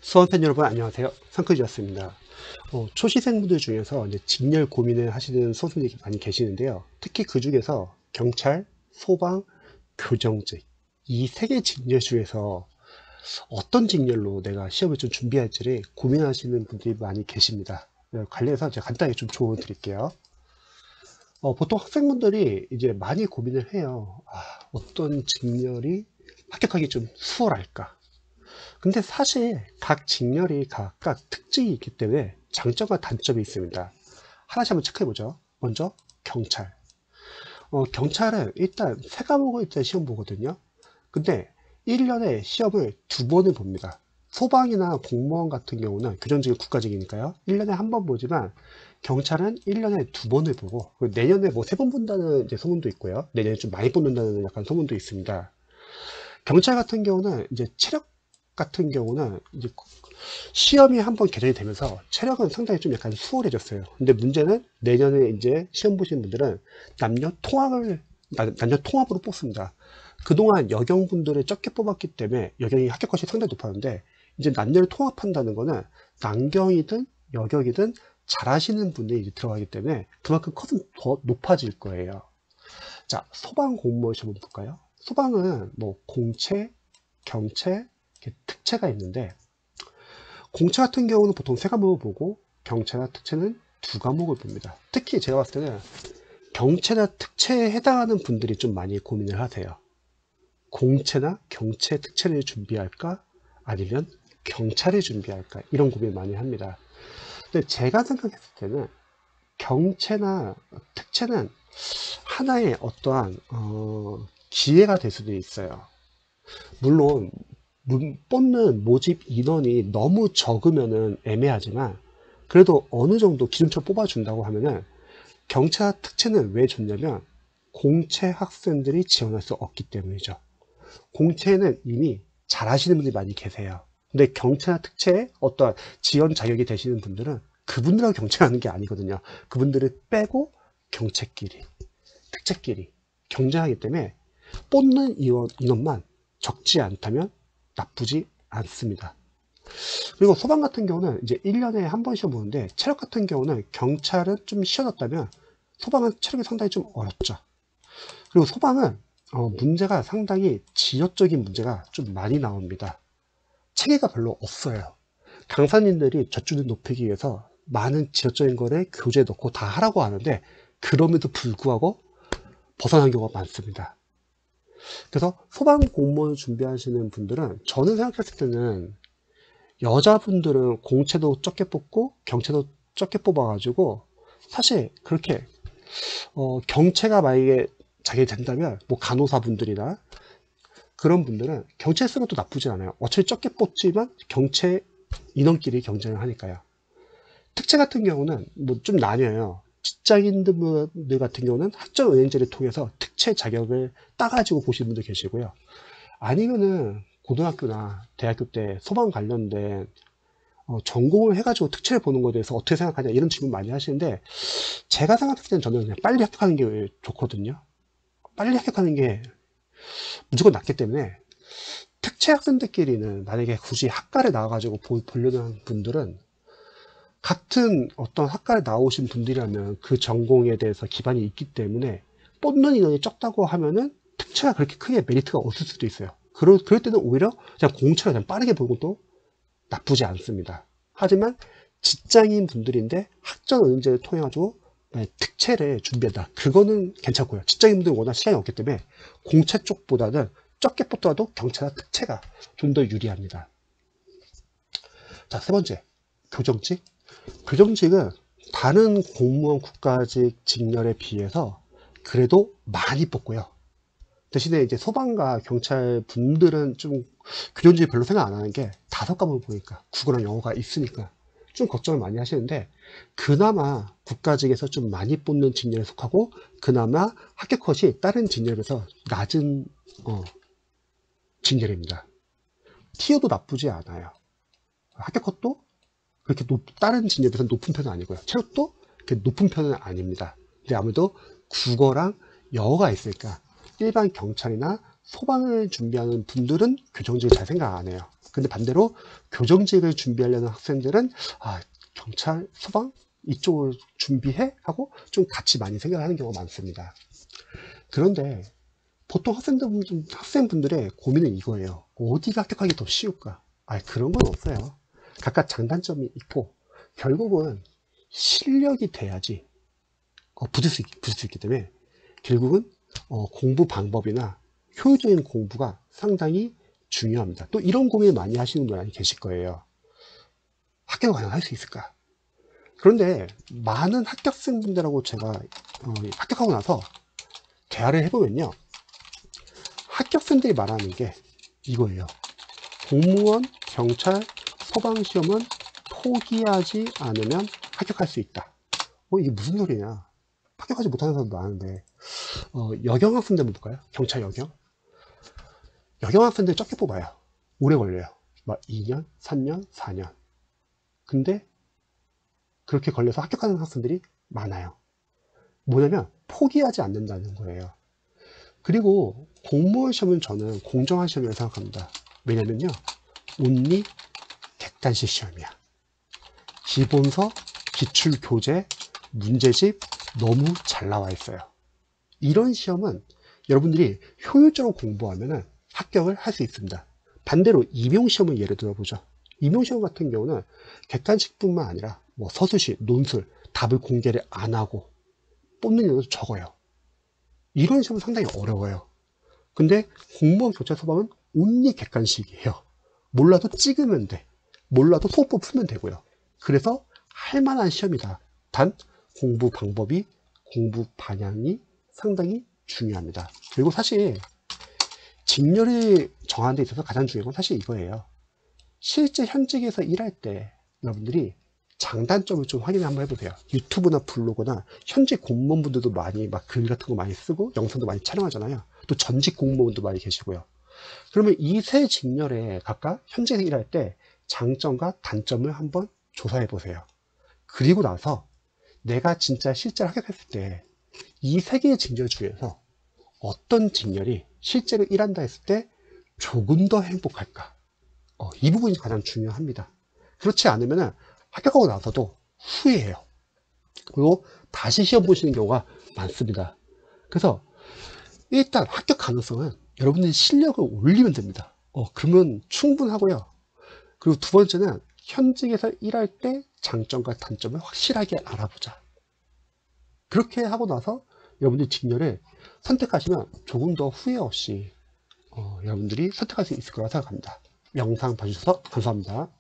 수험생 여러분 안녕하세요. 상크지였습니다. 초시생분들 중에서 이제 직렬 고민을 하시는 수험생들이 많이 계시는데요. 특히 그 중에서 경찰, 소방, 교정직 이 세 개 직렬 중에서 어떤 직렬로 내가 시험을 좀 준비할지를 고민하시는 분들이 많이 계십니다. 관련해서 제가 간단히 좀 조언 드릴게요. 보통 학생분들이 이제 많이 고민을 해요. 어떤 직렬이 합격하기 좀 수월할까? 근데 사실 각 직렬이 각각 특징이 있기 때문에 장점과 단점이 있습니다. 하나씩 한번 체크해보죠. 먼저 경찰. 경찰은 일단 세 과목을 일단 시험 보거든요. 근데 1년에 시험을 두 번을 봅니다. 소방이나 공무원 같은 경우는 교정직은 국가직이니까요. 1년에 한 번 보지만 경찰은 1년에 두 번을 보고 내년에 뭐 세 번 본다는 이제 소문도 있고요. 내년에 좀 많이 뽑는다는 약간 소문도 있습니다. 경찰 같은 경우는 이제 체력 같은 경우는 이제 시험이 한번 개정이 되면서 체력은 상당히 좀 약간 수월해졌어요. 근데 문제는 내년에 이제 시험 보시는 분들은 남녀 통합으로 뽑습니다. 그동안 여경분들을 적게 뽑았기 때문에 여경이 합격컷이 상당히 높았는데 이제 남녀를 통합한다는 거는 남경이든 여경이든 잘하시는 분들이 이제 들어가기 때문에 그만큼 컷은 더 높아질 거예요. 자, 소방 공무원 시험 볼까요? 소방은 뭐 공채, 경채, 이렇게 특채가 있는데 공채 같은 경우는 보통 세 과목을 보고 경채나 특채는 두 과목을 봅니다. 특히 제가 봤을 때는 경채나 특채에 해당하는 분들이 좀 많이 고민을 하세요. 공채나 경채, 특채를 준비할까? 아니면 경찰을 준비할까? 이런 고민을 많이 합니다. 근데 제가 생각했을 때는 경채나 특채는 하나의 어떠한 기회가 될 수도 있어요. 물론 뽑는 모집 인원이 너무 적으면은 애매하지만 그래도 어느 정도 기준치로 뽑아준다고 하면은 경찰 특채는 왜 좋냐면 공채 학생들이 지원할 수 없기 때문이죠. 공채는 이미 잘하시는 분들이 많이 계세요. 근데 경찰 특채에 어떠한 지원 자격이 되시는 분들은 그분들하고 경쟁하는 게 아니거든요. 그분들을 빼고 경채끼리, 특채끼리 경쟁하기 때문에 뽑는 인원만 적지 않다면 나쁘지 않습니다. 그리고 소방 같은 경우는 이제 1년에 한 번 시험 보는데 체력 같은 경우는 경찰은 좀 쉬워졌다면 소방은 체력이 상당히 좀 어렵죠. 그리고 소방은 문제가 상당히 지역적인 문제가 좀 많이 나옵니다. 체계가 별로 없어요. 강사님들이 젖줄을 높이기 위해서 많은 지역적인 거를 교재에 넣고 다 하라고 하는데 그럼에도 불구하고 벗어난 경우가 많습니다. 그래서 소방 공무원 준비하시는 분들은 저는 생각했을 때는 여자분들은 공채도 적게 뽑고 경채도 적게 뽑아가지고 사실 그렇게 경채가 만약에 자기 된다면 뭐 간호사분들이나 그런 분들은 경채 쓰는 것도 나쁘지 않아요. 어차피 적게 뽑지만 경채 인원끼리 경쟁을 하니까요. 특채 같은 경우는 뭐 좀 나뉘어요. 직장인들 같은 경우는 학점은행제를 통해서 특채 자격을 따가지고 보시는 분도 계시고요. 아니면은 고등학교나 대학교 때 소방 관련된 전공을 해가지고 특채를 보는 것에 대해서 어떻게 생각하냐 이런 질문 많이 하시는데 제가 생각했을 때는 저는 그냥 빨리 합격하는 게 좋거든요. 빨리 합격하는 게 무조건 낫기 때문에 특채 학생들끼리는 만약에 굳이 학과를 나와가지고 보려는 분들은 같은 어떤 학과에 나오신 분들이라면 그 전공에 대해서 기반이 있기 때문에 뽑는 인원이 적다고 하면은 특채가 그렇게 크게 메리트가 없을 수도 있어요. 그럴 때는 오히려 그냥 공채를 그냥 빠르게 보는 것도 나쁘지 않습니다. 하지만 직장인 분들인데 학점은행제를 통해 가지고 특채를 준비한다. 그거는 괜찮고요. 직장인 분들은 워낙 시간이 없기 때문에 공채 쪽보다는 적게 뽑더라도 경채나 특채가 좀 더 유리합니다. 자, 세 번째, 교정직. 교정직은 다른 공무원 국가직 직렬에 비해서 그래도 많이 뽑고요. 대신에 이제 소방과 경찰 분들은 좀 교정직이 별로 생각 안 하는 게 다섯 과목을 보니까 국어랑 영어가 있으니까 좀 걱정을 많이 하시는데 그나마 국가직에서 좀 많이 뽑는 직렬에 속하고 그나마 합격 컷이 다른 직렬에서 낮은 직렬입니다. 티어도 나쁘지 않아요. 합격 컷도 그렇게 다른 직렬에 비해서 높은 편은 아니고요. 체력도 그렇게 높은 편은 아닙니다. 근데 아무래도 국어랑 영어가 있으니까 일반 경찰이나 소방을 준비하는 분들은 교정직을 잘 생각 안 해요. 근데 반대로 교정직을 준비하려는 학생들은 경찰, 소방 이쪽을 준비해? 하고 좀 같이 많이 생각하는 경우가 많습니다. 그런데 보통 학생분들의 고민은 이거예요. 어디가 합격하기 더 쉬울까? 그런 건 없어요. 각각 장단점이 있고 결국은 실력이 돼야지 붙을 수 있기 때문에 결국은 공부 방법이나 효율적인 공부가 상당히 중요합니다. 또 이런 고민을 많이 하시는 분이 많이 계실 거예요. 합격을 과연 할 수 있을까? 그런데 많은 합격생분들하고 제가 합격하고 나서 대화를 해보면요, 합격생들이 말하는 게 이거예요. 공무원, 경찰, 소방시험은 포기하지 않으면 합격할 수 있다. 이게 무슨 소리냐? 합격하지 못하는 사람도 많은데. 여경학생들 한번 볼까요? 경찰 여경. 여경학생들 적게 뽑아요. 오래 걸려요. 막 2년, 3년, 4년. 근데 그렇게 걸려서 합격하는 학생들이 많아요. 뭐냐면 포기하지 않는다는 거예요. 그리고 공무원 시험은 저는 공정한 시험이라고 생각합니다. 왜냐면요, 온리 객관식 시험이야. 기본서, 기출교재, 문제집 너무 잘 나와 있어요. 이런 시험은 여러분들이 효율적으로 공부하면 합격을 할 수 있습니다. 반대로 임용시험을 예를 들어보죠. 임용시험 같은 경우는 객관식뿐만 아니라 서술시, 논술, 답을 공개를 안 하고 뽑는 경우도 적어요. 이런 시험은 상당히 어려워요. 근데 공무원, 경찰, 소방은 온리 객관식이에요. 몰라도 찍으면 돼. 몰라도 소법 풀면 되고요. 그래서 할만한 시험이다. 단 공부 방법이, 공부 방향이 상당히 중요합니다. 그리고 사실 직렬을 정하는 데 있어서 가장 중요한 건 사실 이거예요. 실제 현직에서 일할 때 여러분들이 장단점을 좀 확인 한번 해보세요. 유튜브나 블로그나 현직 공무원분들도 많이 막 글 같은 거 많이 쓰고 영상도 많이 촬영하잖아요. 또 전직 공무원도 많이 계시고요. 그러면 이 세 직렬에 각각 현직에서 일할 때 장점과 단점을 한번 조사해 보세요. 그리고 나서 내가 진짜 실제로 합격했을 때 이 세 개의 직렬 중에서 어떤 직렬이 실제로 일한다 했을 때 조금 더 행복할까? 이 부분이 가장 중요합니다. 그렇지 않으면 합격하고 나서도 후회해요. 그리고 다시 시험 보시는 경우가 많습니다. 그래서 일단 합격 가능성은 여러분들이 실력을 올리면 됩니다. 그러면 충분하고요. 그리고 두 번째는 현직에서 일할 때 장점과 단점을 확실하게 알아보자. 그렇게 하고 나서 여러분들이 직렬을 선택하시면 조금 더 후회 없이 여러분들이 선택할 수 있을 거라고 생각합니다. 영상 봐주셔서 감사합니다.